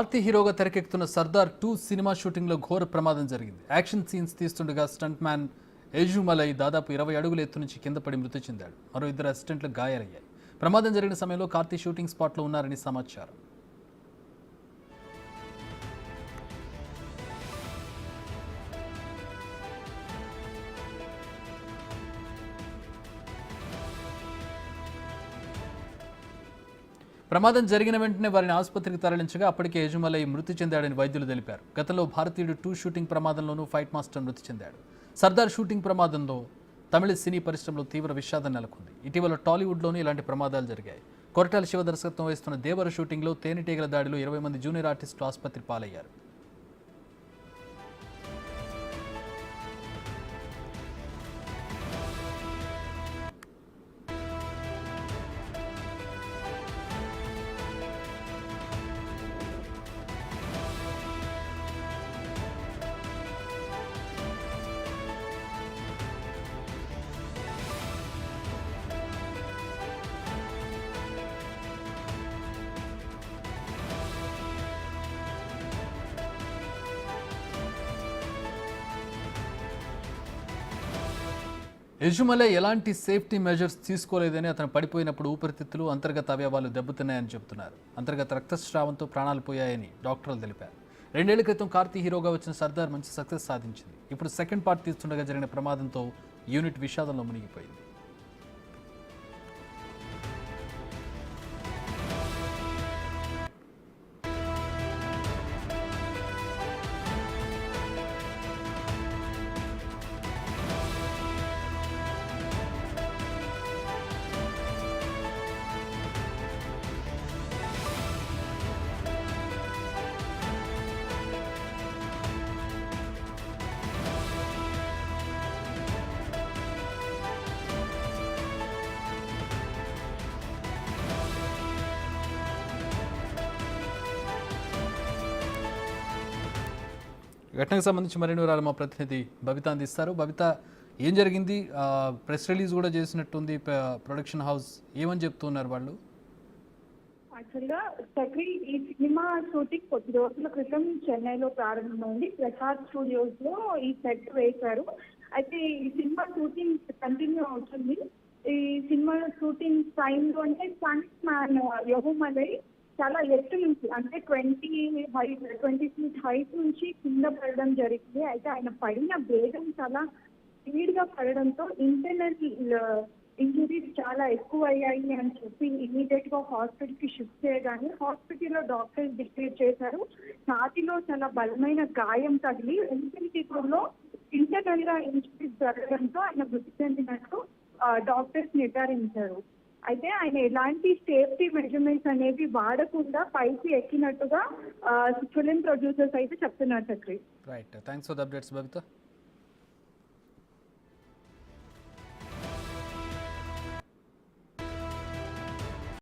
కార్తీ హీరోగా తెరకెక్కుతున్న Sardar 2 cinema shooting లో ఘోర ప్రమాదం జరిగింది. యాక్షన్ సీన్స్ తీస్తుండగా స్టంట్ మ్యాన్ ఏజుమలై దాదాపు 20 అడుగుల ఎత్తు నుంచి కింద పడి మృతి చెందాడు. మరో ఇద్దరు అసిస్టెంట్లు గాయాలయ్యాయి. ప్రమాదం జరిగిన సమయంలో కార్తీ షూటింగ్ స్పాట్ లో ఉన్నారని సమాచారం. ప్రమాదం జరిగిన వెంటనే వారిని ఆసుపత్రికి తరలించగా అప్పటికే ఏజుమలై మృతి చెందాడని వైద్యులు తెలిపారు. గతంలో భారతీయుడు 2 షూటింగ్ ప్రమాదంలోనూ ఫైట్ మాస్టర్ మృతి చెందాడు. సర్దార్ షూటింగ్ ప్రమాదంలో తమిళ సినీ పరిశ్రమలో తీవ్ర విషాదం నెలకొంది. ఇటీవల టాలీవుడ్లోనూ ఇలాంటి ప్రమాదాలు జరిగాయి. కొరటాల శివ దర్శకత్వం వహిస్తున్న దేవర షూటింగ్లో తేనెటీగల దాడిలో 20 మంది జూనియర్ ఆర్టిస్టులు ఆసుపత్రి పాలయ్యారు. ఏజుమలై ఎలాంటి సేఫ్టీ మెజర్స్ తీసుకోలేదని, అతను పడిపోయినప్పుడు ఊపిరితిత్తులు, అంతర్గత అవయవాలు దెబ్బతిన్నాయని చెబుతున్నారు. అంతర్గత రక్తస్రావంతో ప్రాణాలు పోయాయని డాక్టర్లు తెలిపారు. 2 ఏళ్ల క్రితం కార్తీ హీరోగా వచ్చిన సర్దార్ మంచి సక్సెస్ సాధించింది. ఇప్పుడు సెకండ్ పార్ట్ తీస్తుండగా జరిగిన ప్రమాదంతో యూనిట్ విషాదంలో మునిగిపోయింది. ఘటనకు సంబంధించి మరిన్ని వివరాలు మా ప్రతినిధి బబిత అందిస్తారు. బబిత, ఏం జరిగింది? ప్రెస్ రిలీజ్ కూడా చేసినట్టుంది ప్రొడక్షన్ హౌస్. ఏమని చెప్తున్నారు వాళ్ళు? యాక్చువల్గా చక్రి, ఈ సినిమా షూటింగ్ కొద్ది రోజుల క్రితం చెన్నైలో ప్రారంభమైంది. ప్రసాద్ స్టూడియోస్ లో ఈ సెట్ వేశారు. అయితే ఈ సినిమా షూటింగ్ కంటిన్యూ అవుతుంది. ఈ సినిమా షూటింగ్ టైంలో అంటే స్టంట్ మ్యాన్ యహుమలై చాలా ఎత్తు నుంచి, అంటే 20 ఫీట్ హైట్ నుంచి కింద పడడం జరిగింది. అయితే ఆయన పడిన వేగం చాలా స్పీడ్ గా పడడంతో ఇంటర్నల్ ఇంజరీస్ చాలా ఎక్కువ అయ్యాయి అని చెప్పి ఇమీడియట్ గా హాస్పిటల్ కి షిఫ్ట్ చేయగానే హాస్పిటల్లో డాక్టర్స్ డిక్లేర్ చేశారు ఛాతీలో చాలా బలమైన గాయం తగిలి ఊపిరితిత్తుల్లో ఇంటర్నల్ గా ఇంజరీస్ జరగడంతో ఆయన మృతి చెందినట్టు డాక్టర్స్ నిర్ధారించారు. అయితే ఆయన ఎలాంటి సేఫ్టీ మెజర్మెంట్స్ అనేవి వాడకుండా పైకి ఎక్కినట్టుగా ఫిల్మ్ ప్రొడ్యూసర్స్ అయితే చెప్తున్నారు Chakri. Right, thanks for the updates Babita.